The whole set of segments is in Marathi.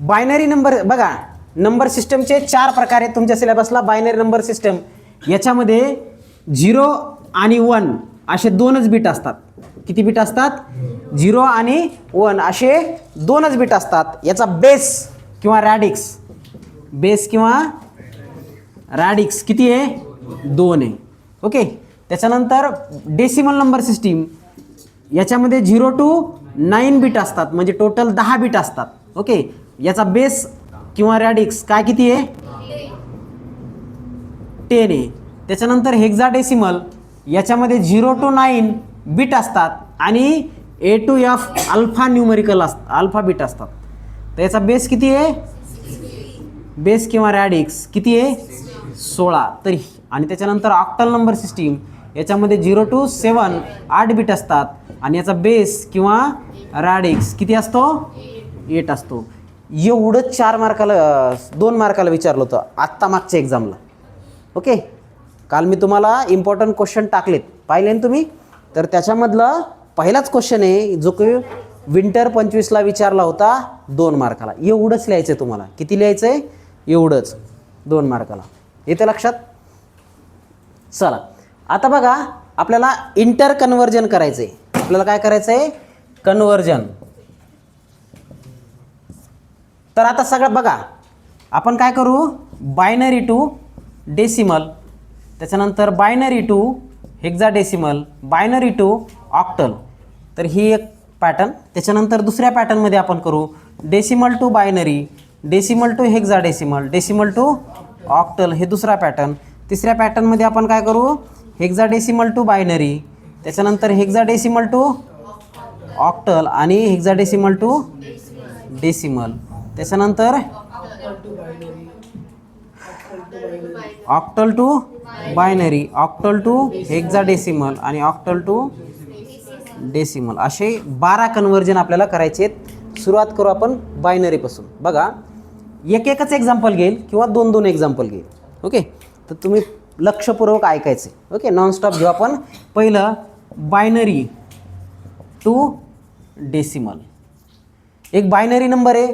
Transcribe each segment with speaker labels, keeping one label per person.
Speaker 1: बायनरी नंबर बघा, नंबर सिस्टमचे 4 प्रकार आहेत तुमच्या सिलेबसला. बायनरी नंबर सिस्टम याच्यामध्ये 0 आणि 1 असे 2च बिट असतात. किती बिट असतात? 0 आणि 1 असे 2च बिट असतात. याचा बेस किंवा रॅडिक्स किती आहे? 2 आहे. ओके. त्याच्यानंतर डेसिमल नंबर सिस्टीम याच्यामध्ये 0 to 9 बिट असतात, म्हणजे टोटल 10 बिट असतात. ओके. याचा बेस किंवा रॅडिक्स काय किती आहे? 10 आहे. त्याच्यानंतर हेक्साडेसिमल याच्यामध्ये 0 to 9 बिट असतात आणि A to F alpha numerical alpha bit असतात. तर याचा बेस किती आहे? बेस किंवा रॅडिक्स किती आहे? 16. तर आणि त्याच्यानंतर ऑक्टल नंबर सिस्टीम याच्यामध्ये 0 to 7 8 बिट असतात आणि याचा बेस किंवा रॅडिक्स किती असतो? 8 असतो. एवढं 2 मार्काला विचारलं होतं आत्ता मागच्या एक्झामला. ओके. काल मी तुम्हाला इम्पॉर्टंट क्वेश्चन टाकलेत, पाहिले ना तुम्ही? तर त्याच्यामधला पहिलाच क्वेश्चन आहे जो की विंटर 25ला विचारला होता 2 मार्काला. एवढंच लिहायचं आहे तुम्हाला. किती लिहायचं आहे? एवढंच 2 मार्काला. येते लक्षात? चला आता बघा, आपल्याला इंटर कन्व्हर्जन करायचं आहे. आपल्याला काय करायचं आहे? कन्व्हर्जन. तर आता सगळं बघा, आपण काय करू? बायनरी टू डेसिमल, त्याच्यानंतर binary to hexadecimal, binary to octal. तर ही एक पॅटर्न. त्याच्यानंतर दुसऱ्या पॅटर्नमध्ये आपण करू decimal to binary, decimal to hexadecimal, decimal to octal, हे दुसरा पॅटर्न. तिसऱ्या पॅटर्नमध्ये आपण काय करू? हेक्साडेसिमल टू बायनरी, त्याच्यानंतर हेक्साडेसिमल टू ऑक्टल आणि हेक्साडेसिमल टू डेसिमल. त्याच्यानंतर octal to binary, octal to hexadecimal आणि ऑक्टल टू डेसिमल. असे 12 कन्व्हर्जन आपल्याला करायचे आहेत. सुरुवात करू आपण बायनरीपासून. बघा, एकच एक्झाम्पल घेईल किंवा 2 एक्झाम्पल घेईल. ओके. तर तुम्ही लक्षपूर्वक ऐकायचे. ओके. नॉनस्टॉप घेऊ आपण. पहिलं बायनरी टू डेसिमल. एक बायनरी नंबर आहे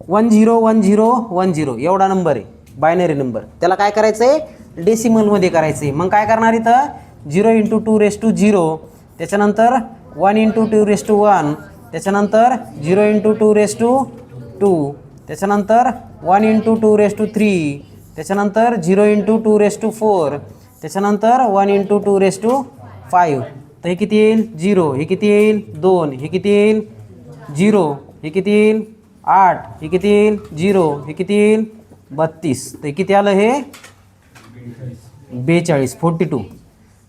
Speaker 1: 101010 एवढा नंबर आहे बायनरी नंबर. त्याला काय करायचं आहे? डेसिमलमध्ये करायचं आहे. मग काय करणार इथं? 0 × 2⁻0, त्याच्यानंतर 1 × 2⁻1, त्याच्यानंतर 0 × 2⁻2, त्याच्यानंतर 1 × 2⁻3, त्याच्यानंतर 0 × 2⁻4, त्याच्यानंतर 1 × 2⁻5. तर हे किती येईल? 0. हे किती येईल? 2. हे किती येईल? 0. हे किती येईल? 8. हे किती येईल? 0. हे किती येईल? 32. तर किती आलं हे? 42, 42.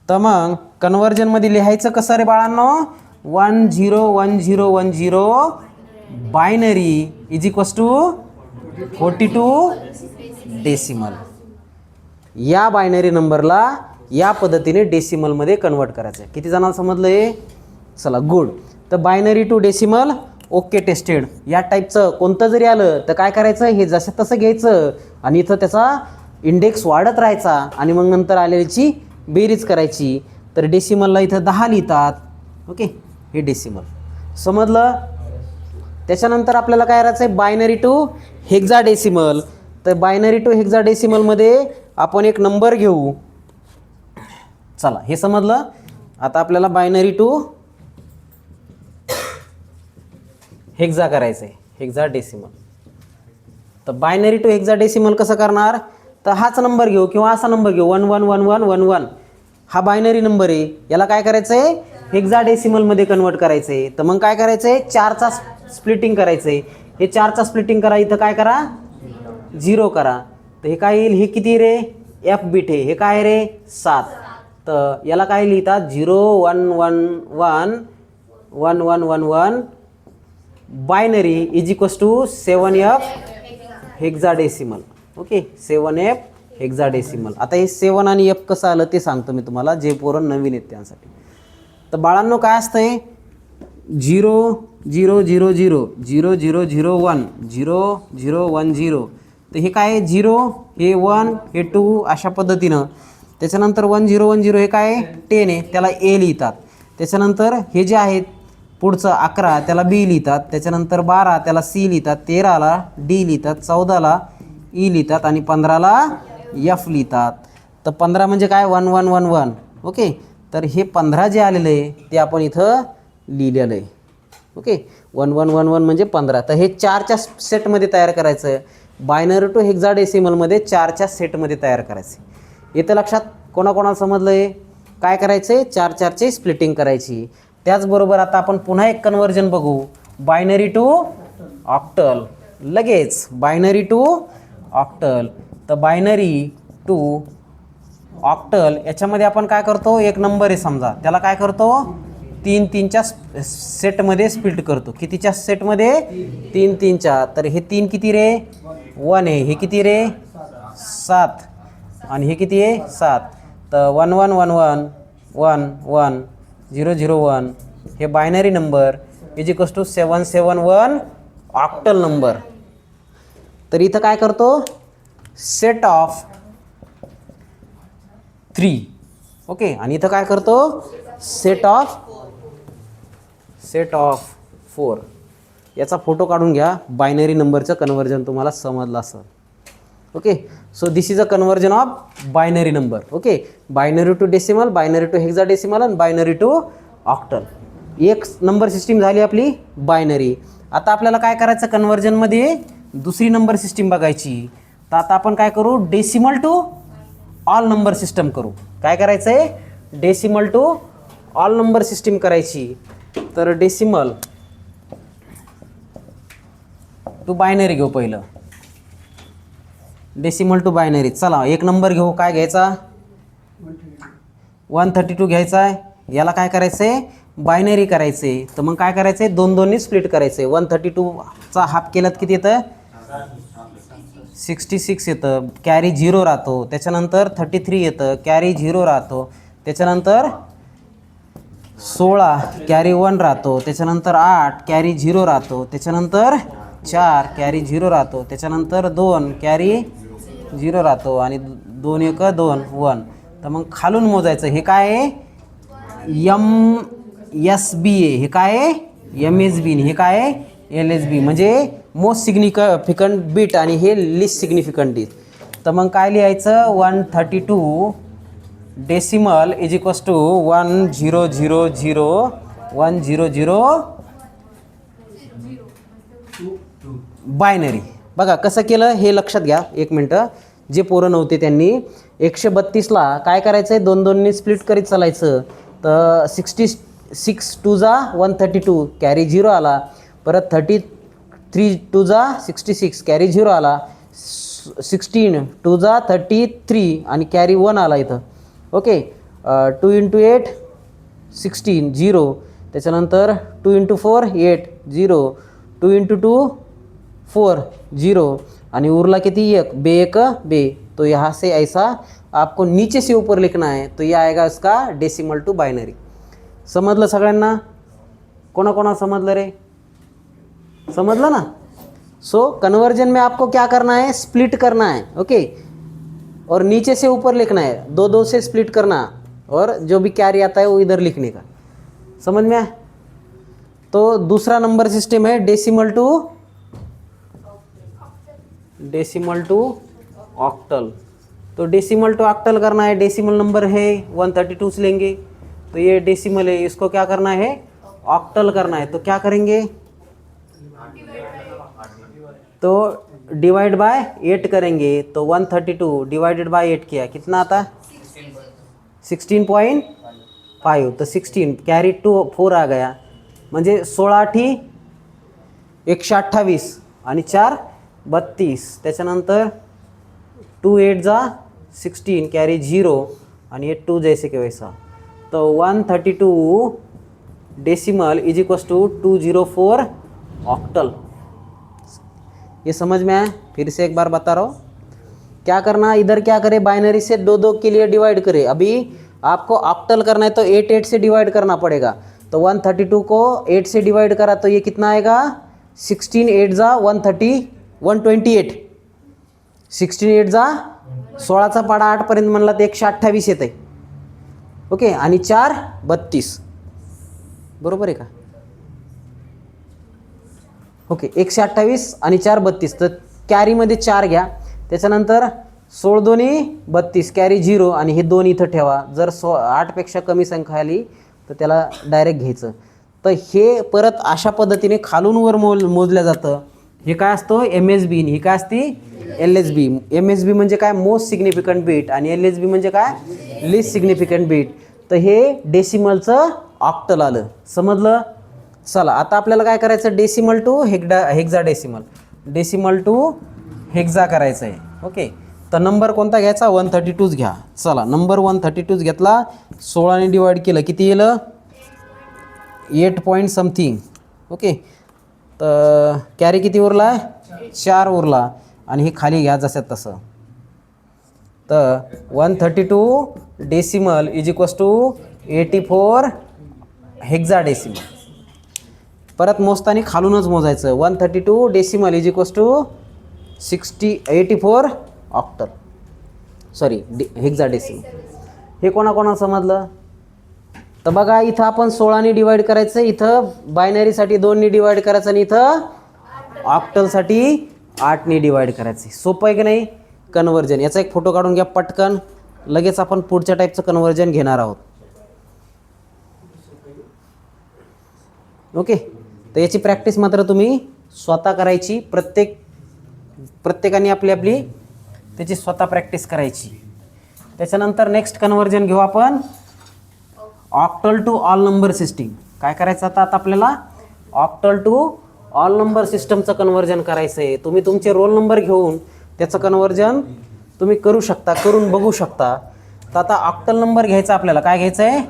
Speaker 1: तर मग कन्व्हर्जनमध्ये लिहायचं कसं रे बाळांनो? 101010 binary is equals to 42 decimal. या बायनरी नंबरला या पद्धतीने डेसिमलमध्ये कन्वर्ट करायचं आहे. किती जणांना समजलं हे? चला, गुड. तर binary to decimal okay tested. या टाईपचं कोणतं जरी आलं तर काय करायचं? हे जसं तसं घ्यायचं आणि इथं त्याचा इंडेक्स वाढत राहायचा आणि मग नंतर आलेलीची बेरीज करायची. तर डेसिमलला इथं 10 लिहितात. ओके. हे डेसिमल समजलं? त्याच्यानंतर आपल्याला काय करायचं आहे? Binary to hexadecimal. तर बायनरी टू हेक्साडेसिमलमध्ये आपण एक नंबर घेऊ. चला, हे समजलं. आता आपल्याला बायनरी टू हेक्सा करायचं आहे, हेक्साडेसिमल. तर बायनरी टू हेक्साडेसिमल कसं करणार? तर हाच नंबर घेऊ किंवा असा नंबर घेऊ 111111. हा बायनरी नंबर आहे. याला काय करायचं आहे? हेक्साडेसिमलमध्ये कन्वर्ट करायचं आहे. तर मग काय करायचं आहे? 4चा स्प्लिटिंग करायचं आहे. हे 4चा स्प्लिटिंग करा. इथं काय करा? 0 करा. तर हे काय येईल? हे किती रे? F बीट आहे. हे काय रे? 7. तर याला काय लिहितात? 01111111 binary is equals to 7F hexadecimal. Okay. 7F hexadecimal. आता हे 7 आणि F कसं आलं ते सांगतो मी तुम्हाला, जे पोरं नवीन आहेत त्यांसाठी. तर बाळांनो काय असतंय? 0000 0001 0010. तर हे काय आहे? 0, हे 1, हे 2 अशा पद्धतीनं. त्याच्यानंतर 1010 हे काय आहे? 10 आहे. त्याला A लिहितात. त्याच्यानंतर हे जे आहेत पुढचं 11 त्याला बी लिहितात, त्याच्यानंतर 12 त्याला सी लिहितात, 13ला डी लिहितात, 14ला ई लिहितात आणि 15ला एफ लिहितात. तर 15 म्हणजे काय 1 1 1 1. ओके, तर हे 15 जे आलेलं आहे ते आपण इथं लिहिलेलं आहे. ओके, 1 1 1 1 म्हणजे 15. तर हे 4च्या सेटमध्ये तयार करायचं आहे. बायनरी टू हेक्साडेसिमलमध्ये 4च्या सेटमध्ये तयार करायचं आहे. इथं लक्षात कोणाकोणाला समजलं आहे? काय करायचं आहे? 4 4ची स्प्लिटिंग करायची. त्याचबरोबर आता आपण पुन्हा एक कन्वर्जन बघू, बायनरी टू ऑक्टल. लगेच बायनरी टू ऑक्टल. तर बायनरी टू ऑक्टल याच्यामध्ये आपण काय करतो, एक नंबर आहे समजा, त्याला काय करतो 3 3च्या सेटमध्ये स्प्लिट करतो. कितीच्या सेटमध्ये? 3 3च्या. तर हे 3 किती रे? 1 आहे. हे किती रे? 7. आणि हे किती आहे? 7. तर 1 1 1 1 1 1 0 0 1 हे binary number is equals to 771 octal number. तर इथं काय करतो, सेट ऑफ 3. ओके, आणि इथं काय करतो, सेट ऑफ 4. याचा फोटो काढून घ्या. बायनरी नंबरचं कन्वर्जन तुम्हाला समजलं असेल. Okay, so this is a conversion of binary number. Okay, binary to decimal, binary to hexadecimal आणि बायनरी टू ऑक्टल. एक नंबर सिस्टीम झाली आपली बायनरी. आता आपल्याला काय करायचं, कन्वर्जनमध्ये दुसरी नंबर सिस्टीम बघायची. तर आता आपण काय करू, decimal to all number system करू. काय करायचं आहे? Decimal to all number system करायची. तर डेसिमल टू बायनरी घेऊ पहिलं. Decimal to binary. चला एक नंबर घेऊ. काय घ्यायचा? 132 घ्यायचा आहे. याला काय करायचं आहे? बायनरी करायचं आहे. तर मग काय करायचं आहे? 2 2नी स्प्लिट करायचं आहे. 132चा हाफ केलात किती येतं? 66 येतं. कॅरी 0 राहतो. त्याच्यानंतर 33 येतं. कॅरी 0 राहतो. त्याच्यानंतर 16 कॅरी 1 राहतो. त्याच्यानंतर 8 कॅरी 0 राहतो. त्याच्यानंतर 4 कॅरी 0 राहतो. त्याच्यानंतर 2 कॅरी 0 राहतो. आणि 2 1 2 1. तर मग खालून मोजायचं. हे काय आहे? MSB आहे. हे काय आहे? MSB. हे काय आहे? LSB. म्हणजे मोस्ट सिग्निफिकंट बीट आणि हे लिस्ट सिग्निफिकंट बीट. तर मग काय लिहायचं? 132 decimal is equals to 1000 1000 binary. बघा कसं केलं हे लक्षात घ्या. एक मिनटं, जे पोरं नव्हते त्यांनी 132ला काय करायचं आहे? 2 2नी स्प्लिट करीत चालायचं. तर 66 2 जा 132 कॅरी 0 आला. परत 33 2 जा 66 कॅरी 0 आला. 16 2 जा 33 आणि कॅरी 1 आला इथं. ओके, 2 × 8 16 0. त्याच्यानंतर 2 × 4 8 0. 2 × 2 4 0. आणि उरला किती? 1. बे 1 बे. तो यहाँ से ऐसा आपको नीचे से ऊपर लिखना है. तो ये आएगा इसका डेसिमल टू बायनरी. समजलं सगळ्यांना? कोणा समजलं रे? समझला ना? सो कन्वर्जन में आपको क्या करना है? स्प्लिट करना है. ओके, और नीचे से ऊपर लिखना है. 2 2 से स्प्लिट करना और जो भी कैरी आता है वो इधर लिखने का. समझ में आया? तो दूसरा नंबर सिस्टम है डेसिमल टू ऑक्टल. तो डेसिमल टू ऑक्टल करना है. डेसिमल नंबर है 132 लेंगे. तो ये डेसिमल है, इसको क्या करना है? ऑक्टल करना है. तो क्या करेंगे? तो डिवाइड बाय 8 करेंगे. तो 132 डिवाइडेड बाय 8 किया, कितना आता? 16.5. तो 16 कॅरी 4 आ गया. म्हणजे 16 ठी 128 आणि 4 32. त्याच्यानंतर 2 8 जा 16 कॅरी 0 आणि 8 2 जैसे के वैसा. तो 132 decimal is equals to 204 octal. ये समझ में आया? फिर से एक बार बता रहा हूँ. क्या करना, इधर क्या करे? बाइनरी से 2 2 के लिए डिवाइड करे. अभी आपको ऑक्टल करना है तो 8 8 से डिवाइड करना पड़ेगा. तो 132 को 8 से डिवाइड करा तो ये कितना आएगा? 16 8 जा 128. 16 8 जा 16चा पाडा 8 पर्यंत म्हणला तर 128 येत आहे. ओके, आणि 4 32. बरोबर आहे का? ओके 128 आणि 4 32, तर कॅरीमध्ये 4 घ्या. त्याच्यानंतर 16 दोन्ही 32, कॅरी 0 आणि हे 2 इथं ठेवा. जर 8 पेक्षा कमी संख्या आली तर त्याला डायरेक्ट घ्यायचं. तर हे परत अशा पद्धतीने खालून वर मोजलं जातं. हे काय असतं MSB, ही काय असते LSB. MSB म्हणजे काय मोस्ट सिग्निफिकंट बीट आणि LSB म्हणजे काय लिस्ट सिग्निफिकंट बीट. तर हे डेसिमलचं ऑक्टल आलं. समजलं. चला आता आपल्याला काय करायचं, decimal to hexadecimal, decimal to hexa करायचं आहे. ओके, तर नंबर कोणता घ्यायचा 132च घ्या. चला नंबर 132च घेतला. 16ने डिवाइड केलं किती येईल 8 पॉईंट समथिंग. ओके, तर कॅरी किती उरला 4 उरला आणि हे खाली घ्या जसं तसं. तर 132 decimal is equals to 84 hexadecimal. परत मोजताना खालूनच मोजायचं. 132 decimal is equals to 84 octal, sorry hexadecimal. हे कोणाकोणा समजलं. तर बघा इथं आपण 16ने डिवाइड करायचं, इथं बायनरीसाठी 2ने डिवाइड करायचं आणि इथं ऑक्टलसाठी 8ने डिवाइड करायचं. सोपं आहे की नाही कन्वर्जन. याचा एक फोटो काढून घ्या पटकन, लगेच आपण पुढच्या टाईपचं कन्वर्जन घेणार आहोत. ओके, तर याची प्रॅक्टिस मात्र तुम्ही स्वतः करायची. प्रत्येकाने आपली आपली त्याची स्वतः प्रॅक्टिस करायची. त्याच्यानंतर नेक्स्ट कन्वर्जन घेऊ आपण octal to all number system. काय करायचं आता आपल्याला ऑक्टल टू ऑल नंबर सिस्टमचं कन्वर्जन करायचं आहे. तुम्ही तुमचे रोल नंबर घेऊन त्याचं कन्वर्जन तुम्ही करू शकता, करून बघू शकता. तर आता ऑक्टल नंबर घ्यायचा आपल्याला. काय घ्यायचं आहे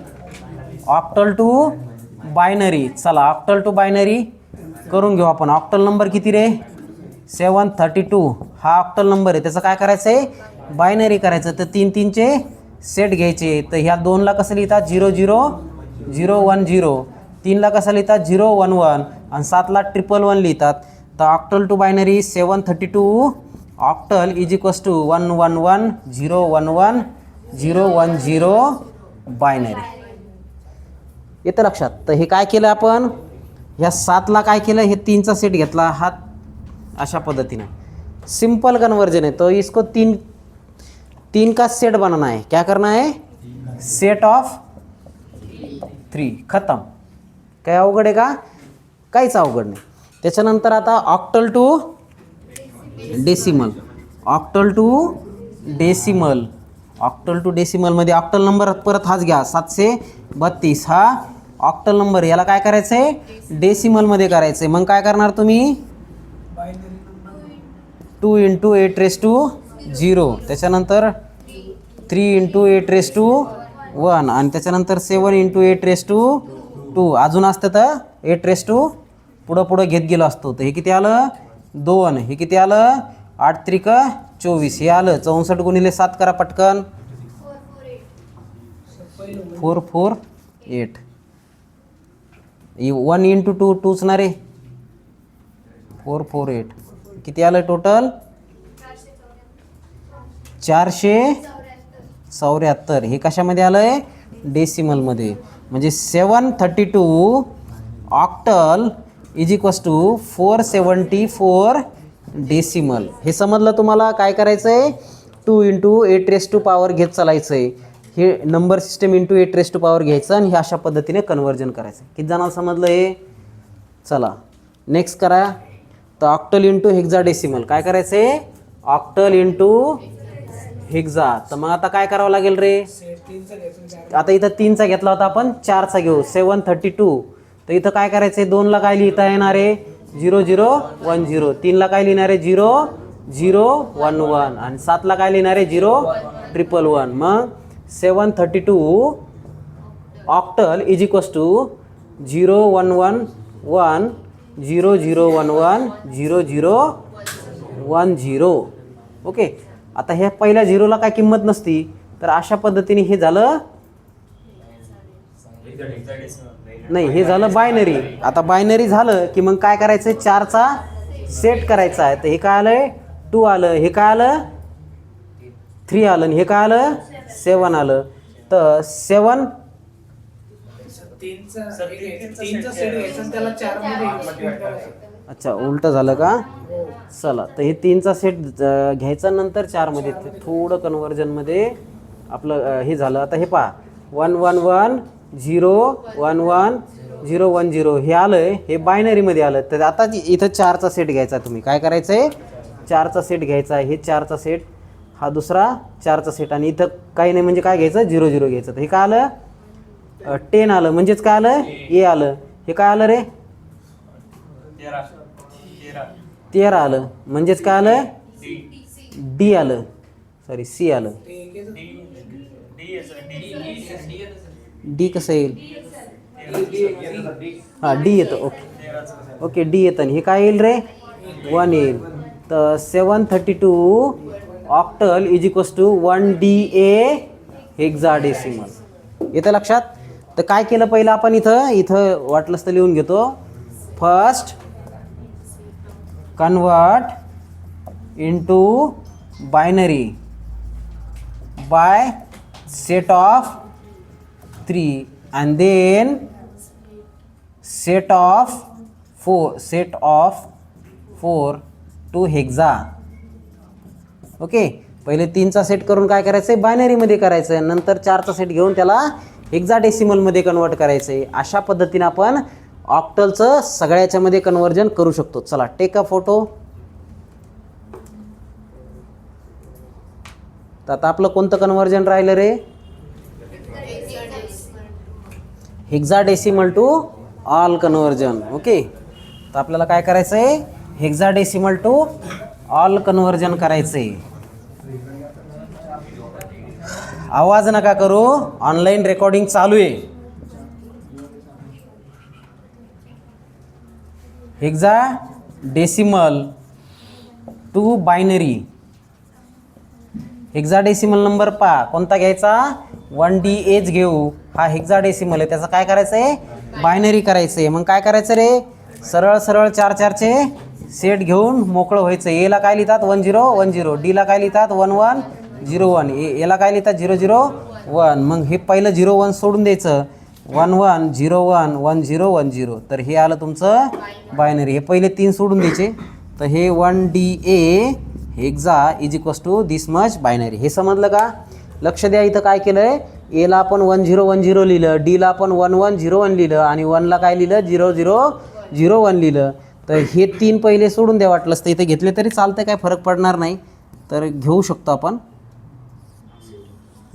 Speaker 1: ऑक्टल टू बायनरी. चला ऑक्टल टू बायनरी करून घेऊ आपण. ऑक्टल नंबर किती रे 732. हा ऑक्टल नंबर आहे. त्याचं काय करायचं आहे बायनरी करायचं. तर 3 3चे सेट घ्यायचे. तर ह्या 2ला कसं लिहितात 0 0 0 1 0, 3ला कसं लिहितात 0 1 1 आणि 7ला 1 1 लिहितात. तर octal to binary 732 octal is equals to 1 1 1 0 1 1 0 1 0 binary. येतं लक्षात. तर हे काय केलं आपण ह्या 7ला काय केलं, हे 3चा सेट घेतला. हा अशा पद्धतीने सिंपल कन्वर्जन है. तो इसको तीन का सेट बनाना है. क्या करना है सेट ऑफ 3. खतम. काय अवघड आहे का, काहीच अवघड नाही. त्याच्यानंतर आता octal to decimal. Octal to decimal, octal to डेसिमलमध्ये ऑक्टल नंबर परत हाच घ्या 732. हा ऑक्टल नंबर. याला काय करायचं आहे डेसिमलमध्ये करायचं आहे. मग काय करणार तुम्ही 2 × 8 raised to 0, त्याच्यानंतर 3 × 8 raised to 1 आणि त्याच्यानंतर 7 × 8 raised to 2. अजून असतं तर 8 raised to पुढं घेत गेलो असतो. तर हे किती आलं 2. हे किती आलं 8 त्रिक 24. हे आलं 64 × 7 करा पटकन 448. 1 × 2 2च ना रे 448. किती आलं टोटल 474. हे कशामध्ये आलंय डेसिमलमध्ये. म्हणजे 732 octal is equals to 474 decimal. हे समजलं तुम्हाला. काय करायचं आहे 2 × 8 raised to power घेत चालायचं आहे. हे number system × 8 raised to power घ्यायचं आणि हे अशा पद्धतीने कन्वर्जन करायचं. किती जणांना समजलं हे. चला नेक्स्ट करा. तर ऑक्टल × हेक्सा डेसिमल. काय करायचं आहे ऑक्टल × हेक्सा. तर मग आता काय करावं लागेल रे. आता इथं 3चा घेतला होता आपण, 4चा घेऊ 732. तर इथं काय करायचं आहे 2ला काय लिहिता येणार आहे 0 0 1 0, 3ला काय लिहिणार आहे 0 0 1 1 आणि 7ला काय लिहिणार आहे 0 1 1. मग 732 octal is equals to 0 1 1 1 0 0 1 1 0 0 1 0. Okay. आता ह्या पहिल्या 0ला काय किंमत नसती. तर अशा पद्धतीने हे झालं नाही, हे झालं बायनरी. आता बायनरी झालं की मग काय करायचं 4चा सेट करायचा आहे. तर हे काय आलंय 2 आलं, हे काय आलं 3 आलं आणि हे काय आलं 7 आलं. तर 7
Speaker 2: 3चा सेट घ्यायचा त्याला 4 मध्ये
Speaker 1: अच्छा उलटं झालं का? चला तर हे 3चा सेट घ्यायचा नंतर 4मध्ये थोडं कन्व्हर्जनमध्ये आपलं हे झालं. आता हे पहा 1 1 1 0 1 1 0 1 0 हे आलं आहे, हे बायनरीमध्ये आलं. तर आता इथं 4चा सेट घ्यायचा. तुम्ही काय करायचं आहे? 4चा सेट घ्यायचा. हे 4चा सेट, हा दुसरा 4चा सेट, आणि इथं काही नाही म्हणजे काय घ्यायचं? 0 0 घ्यायचं. तर हे काय आलं? 10 आलं. म्हणजेच काय आलं? ए आलं. हे काय आलं रे? 13 आलं. म्हणजेच काय आलं? डी आलं. सॉरी सी आलं. डी कसं येईल? हां डी येतं. ओके ओके डी येतं. हे काय येईल रे? 1 येईल. तर 732 octal is equals to 1 DA hexadecimal. येतं लक्षात? तर काय केलं पहिलं आपण? इथं वाटलंच तर लिहून घेतो. First convert into binary by set of 3 and then set of 4 to hexa. Okay, पहिले 3चा सेट करून काय करायचं आहे? बायनरीमध्ये करायचं आहे. नंतर 4चा सेट घेऊन त्याला हेक्साडेसिमलमध्ये कन्वर्ट करायचं आहे. अशा पद्धतीने आपण ऑक्टलचं सगळ्याच्यामध्ये कन्वर्जन करू शकतो. चला टेक अ फोटो. तर आता आपलं कोणतं कन्वर्जन राहिलं रे? Hexadecimal to all conversion. Okay, तर आपल्याला काय करायचं आहे? हेक्साडेसिमल टू ऑल कन्वर्जन करायचं आहे. आवाज नका करू, ऑनलाईन रेकॉर्डिंग चालू आहे. Hexadecimal to binary. Hexadecimal number पहा कोणता घ्यायचा? 1DAच घेऊ. हा हेक्साडेसिमल आहे, त्याचं काय करायचं आहे? बायनरी करायचं आहे. मग काय करायचं रे? सरळ सरळ 4 4चे सेट घेऊन मोकळं व्हायचं. एला काय लिहितात? 1 0 1 0. डीला काय लिहितात? 1 1 0 1. एला काय लिहितात? 0 0 1. मग हे पहिलं 0 1 सोडून द्यायचं. 1 1 0 1 1 0 1 0. तर हे आलं तुमचं बायनरी. हे पहिले 3 सोडून द्यायचे. तर हे 1DA hexa is equals to this much binary. हे समजलं का? लक्ष द्या, इथं काय केलं आहे? एला आपण 1 0 1 0 लिहिलं, डीला आपण 1 1 0 1 लिहिलं, आणि 1ला काय लिहिलं? 0 0 0 1 लिहिलं. तर हे 3 पहिले सोडून द्या. वाटलंच तर इथे घेतले तरी चालतं, काय फरक पडणार नाही. तर घेऊ शकतो आपण.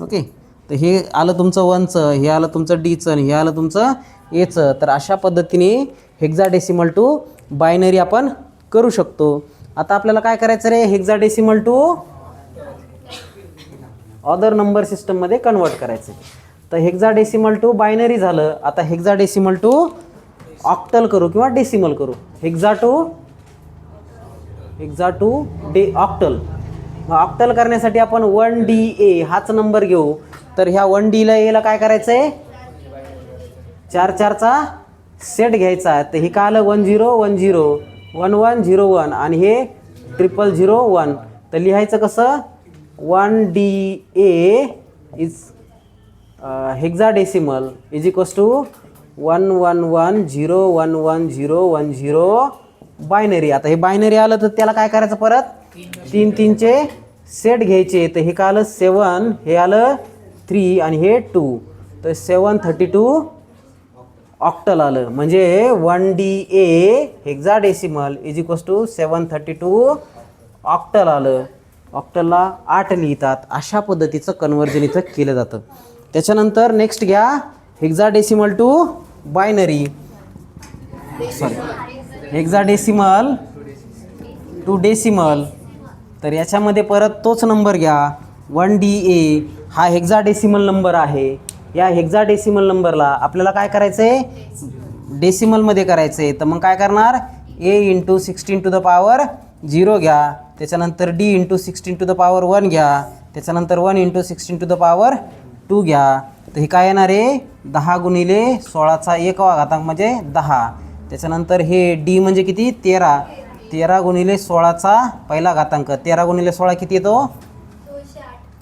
Speaker 1: ओके, तर हे आलं तुमचं 1चं, हे आलं तुमचं डीचं, आणि हे आलं तुमचं एचं. तर अशा पद्धतीने हेक्साडेसिमल टू बायनरी आपण करू शकतो. आता आपल्याला काय करायचं रे? हेक्साडेसिमल टू अदर नंबर सिस्टममध्ये कन्वर्ट करायचं. तर हेक्साडेसिमल टू बायनरी झालं. आता हेक्साडेसिमल टू ऑक्टल करू किंवा डेसिमल करू. Hexa to octal. ऑक्टल करण्यासाठी आपण 1DA हाच नंबर घेऊ. तर ह्या 1Dला एला काय करायचं आहे? 4 4चा सेट घ्यायचा. तर हे काय आलं? 1 0 1 0 1 1 0 1, आणि हे 0 0 1. तर लिहायचं कसं? 1DA is hexadecimal is equals to 1 1 1 0 1 1 0 1 0 binary. आता हे बायनरी आलं तर त्याला काय करायचं? परत 3 3चे सेट घ्यायचे. तर हे काय आलं? 7, हे आलं 3, आणि हे 2. तर 732 ऑक्टल आलं. म्हणजे 1DA hexadecimal is equals to 732 octal आलं. ऑक्टलला 8 लिहितात. अशा पद्धतीचं कन्वर्जन इथं केलं जातं. त्याच्यानंतर नेक्स्ट घ्या hexadecimal to binary. Hexadecimal to decimal. तर याच्यामध्ये परत तोच नंबर घ्या. 1DA हा हेक्साडेसिमल नंबर आहे. या हेक्साडेसिमल नंबरला आपल्याला काय करायचं आहे? डेसिमलमध्ये करायचं आहे. तर मग काय करणार? A into 16 to the power 0 घ्या. त्याच्यानंतर D into 16 to the power 1 घ्या. त्याच्यानंतर 1 इंटू 16 टू द पॉवर 2 घ्या. तर हे काय येणार आहे? 10 गुणिले 16चा 1वा घातांक म्हणजे 10. त्याच्यानंतर हे D म्हणजे किती? 13. 13 गुणिले 16चा पहिला घातांक. 13 गुणिले 16 किती येतो?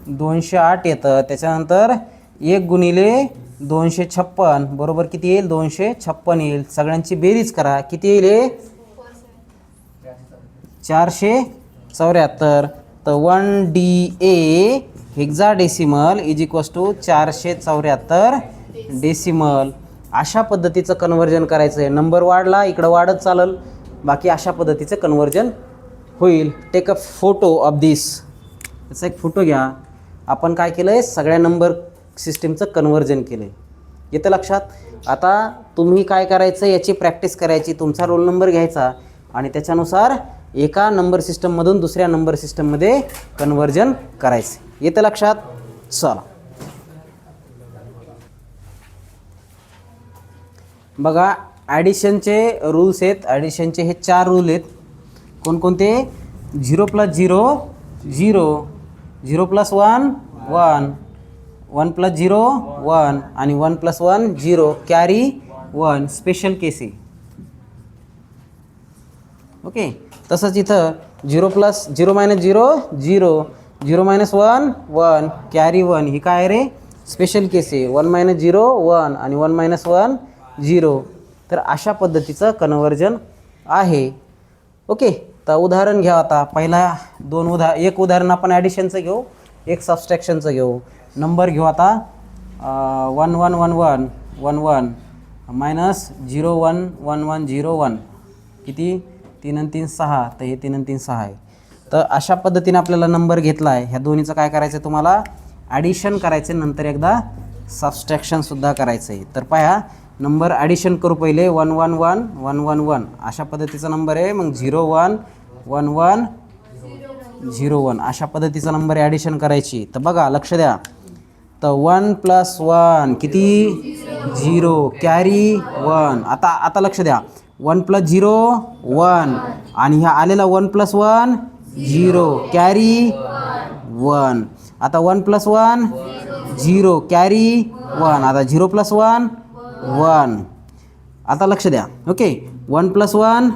Speaker 1: 208 येतं. त्याच्यानंतर 1 गुणिले 256 बरोबर किती येईल? 256 येईल. सगळ्यांची बेरीज करा. किती येईल? 474. तर 1DA hexadecimal is equals to 474 decimal. अशा पद्धतीचं कन्व्हर्जन करायचं आहे. नंबर वाढला इकडं वाढत चालल, बाकी अशा पद्धतीचं कन्व्हर्जन होईल. टेक अ फोटो ऑफ दिस. याचा एक फोटो घ्या. आपण काय केलं आहे, सगळ्या नंबर सिस्टीमचं कन्व्हर्जन केलं आहे. येतं लक्षात. आता तुम्ही काय करायचं, याची प्रॅक्टिस करायची. तुमचा रोल नंबर घ्यायचा आणि त्याच्यानुसार एका नंबर सिस्टममधून दुसऱ्या नंबर सिस्टममध्ये कन्व्हर्जन करायचं. येतं लक्षात. चला बघा, ॲडिशनचे रूल्स आहेत. ॲडिशनचे हे 4 रूल आहेत. कोणकोणते? 0 + 0 0, 0 + 1 1, 1 + 0 1 आणि 1 + 1 0, कॅरी 1, स्पेशल केस आहे. ओके. तसंच इथं 0 + 0 - 0 0, 0 - 1 1, कॅरी 1, ही काय रे? स्पेशल केस आहे. 1 - 0 1 आणि 1 - 1 0. तर अशा पद्धतीचं कन्व्हर्जन आहे. ओके. तर उदाहरण घ्या. आता पहिला एक उदाहरण आपण ॲडिशनचं घेऊ, एक सबस्ट्रॅक्शनचं घेऊ. नंबर घेऊ आता 1 1 1 1 1 1 -0 1 1 1 0 1. किती? 3 आणि 3 6. तर हे 3 आणि 3 6 आहे. तर अशा पद्धतीने आपल्याला नंबर घेतला आहे. ह्या दोन्हीचं काय करायचं आहे तुम्हाला? ॲडिशन करायचं आहे. नंतर एकदा सबस्ट्रॅक्शनसुद्धा करायचं आहे. तर पहा, नंबर ॲडिशन करू पहिले. 1 1 1 1 1 1 अशा पद्धतीचा नंबर आहे. मग 0 1 1 1 0 1 अशा पद्धतीचा नंबर ॲडिशन करायची. तर बघा, लक्ष द्या. तर 1 + 1 किती? 0, कॅरी 1. आता लक्ष द्या. 1 + 0 1 आणि ह्या आलेला 1 + 1 0, कॅरी 1. आता 1 + 1 0, कॅरी 1. आता 0 + 1 1. आता लक्ष द्या. ओके. 1 + 1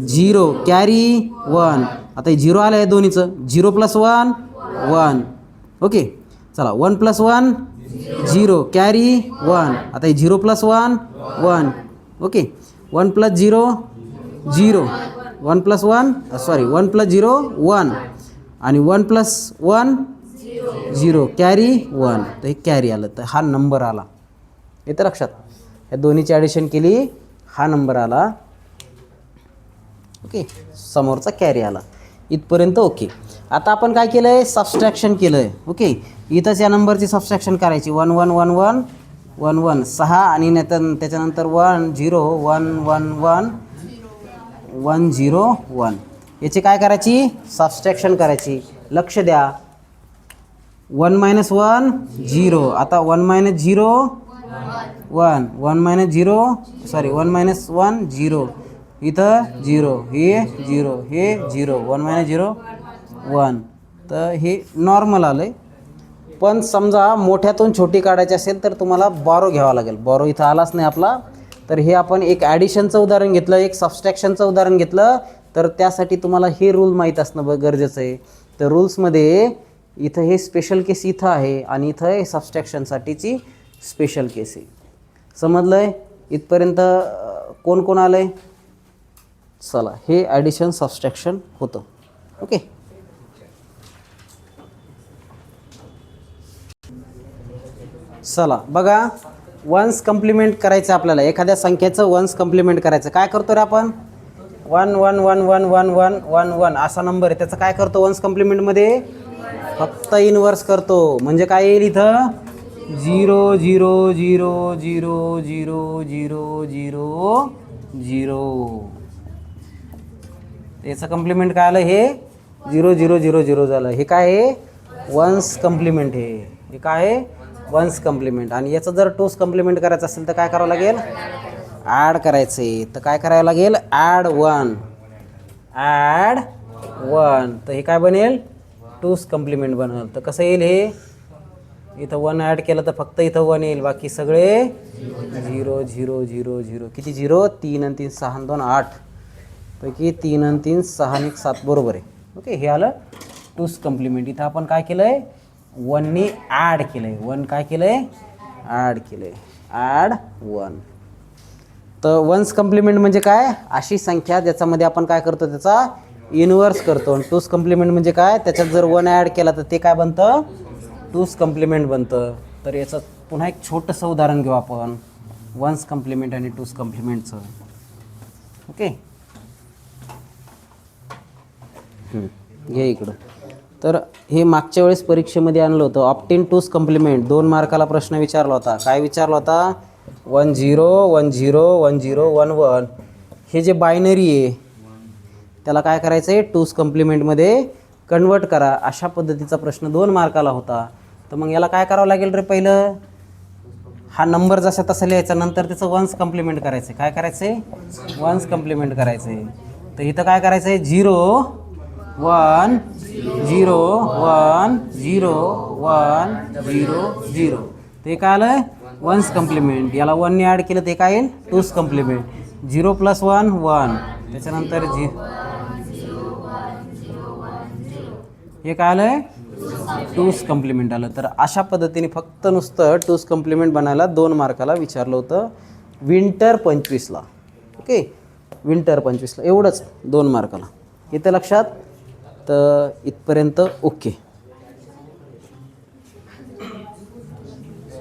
Speaker 1: 0, कॅरी 1. आता हे 0 आलं आहे दोन्हीचं. 0 + 1 1. ओके. चला, 1 + 1 0, कॅरी 1. आता हे 0 + 1 1. ओके. 1 + 0 0, 1 + 1 1 + 0 1 आणि 1 + 1 0, कॅरी 1. तर हे कॅरी आलं. तर हा नंबर आला. येतं लक्षात. या दोन्हीची ॲडिशन केली, हा नंबर आला. ओके. समोरचा कॅरी आला. इथपर्यंत ओके. आता आपण काय केलं आहे? सबस्ट्रॅक्शन केलं आहे. ओके. इथंच या नंबरची सबस्ट्रॅक्शन करायची. 1 1 1 1 1 1 6 आणि त्याच्यानंतर 1 0 1 1 1 1 0 1. याची काय करायची? सबस्ट्रॅक्शन करायची. लक्ष द्या. 1 - 1 0. आता 1 - 0 1, 1 - 0 1 - 1 0. इथं 0, हे 0, हे 0, 1 - 0 1. तर हे नॉर्मल आलं आहे. पण समजा मोठ्यातून छोटी काढायची असेल तर तुम्हाला बॉरो घ्यावा लागेल. बॉरो इथं आलाच नाही आपला. तर हे आपण एक ॲडिशनचं उदाहरण घेतलं, एक सबस्ट्रॅक्शनचं उदाहरण घेतलं. तर त्यासाठी तुम्हाला हे रूल माहीत असणं गरजेचं आहे. तर रूल्समध्ये इथं हे स्पेशल केस इथं आहे आणि इथं हे सबस्ट्रॅक्शनसाठीची स्पेशल केस आहे. समजलं आहे? इथपर्यंत कोण कोण आलं आहे? चला, हे ॲडिशन सबस्ट्रॅक्शन होतं. ओके. चला बघा, वन्स कम्प्लिमेंट करायचं आपल्याला. एखाद्या संख्येचं वन्स कम्प्लिमेंट करायचं. काय करतो रे आपण? 1 1 1 1 1 1 1 1 असा नंबर आहे. त्याचं काय करतो वन्स कम्प्लिमेंटमध्ये? फक्त इनवर्स करतो. म्हणजे काय येईल इथं? 0 0 0 0 0 0 0 0. याचं कम्प्लिमेंट काय आलं? हे 0 0 0 0 झालं. हे काय आहे? वन्स कम्प्लिमेंट. हे काय आहे? वन्स कम्प्लिमेंट. आणि याचं जर टूस कम्प्लिमेंट करायचं असेल तर काय करावं लागेल? ॲड करायचे. तर काय करावं लागेल? ॲड 1. ॲड 1. तर हे काय बनेल? टूस कम्प्लिमेंट बनेल. तर कसं येईल हे? इथं 1 ॲड केलं तर फक्त इथं 1 येईल. बाकी सगळे 0 0 0 0. किती 0? 3 आणि 3 6 आणि 2 8. पैकी 3 आणि 3 6 आणि 1 7 बरोबर आहे. ओके. हे आलं टूस कम्प्लिमेंट. इथं आपण काय केलं आहे? 1नी ॲड केलं आहे. 1 काय केलं आहे? ॲड केलं आहे. ॲड 1. तर वन्स कम्प्लिमेंट म्हणजे काय, अशी संख्या ज्याच्यामध्ये आपण काय करतो, त्याचा इनवर्स करतो. टूस कम्प्लिमेंट म्हणजे काय, त्याच्यात जर 1 ॲड केला तर ते काय बनतं, टूस कम्प्लिमेंट बनतं. तर याचं पुन्हा एक छोटंसं उदाहरण घेऊ आपण वन्स कम्प्लिमेंट आणि टूस कम्प्लिमेंटचं. ओके, घे इकडं. तर हे मागच्या वेळेस परीक्षेमध्ये आणलं होतं, ऑप्टेन टूस कम्प्लिमेंट 2 मार्काला प्रश्न विचारला होता. काय विचारला होता, 1 0 1 0 1 0 1 1. हे जे बायनरी आहे त्याला काय करायचं आहे, टूस कम्प्लिमेंटमध्ये कन्वर्ट करा. अशा पद्धतीचा प्रश्न 2 मार्काला होता. तर मग याला काय करावं लागेल रे, पहिलं हा नंबर जसा तसा लिहायचा, नंतर त्याचं वन्स कम्प्लिमेंट करायचं. काय करायचं आहे, वन्स कम्प्लिमेंट करायचं आहे. तर इथं काय करायचं आहे, 0 1 0 1 0 1 0 0. ते काय आलं, वन्स कम्प्लिमेंट. याला 1 ने ॲड केलं ते काय येईल, टूस कम्प्लिमेंट. 0 + 1 1, त्याच्यानंतर हे काय आलं, टूस कम्प्लिमेंट आलं. तर अशा पद्धतीने फक्त नुसतं टूस कम्प्लिमेंट बनायला 2 मार्काला विचारलं होतं विंटर 25ला. ओके, विंटर 25ला एवढंच 2 मार्काला. इथं लक्षात. तर इथपर्यंत ओके.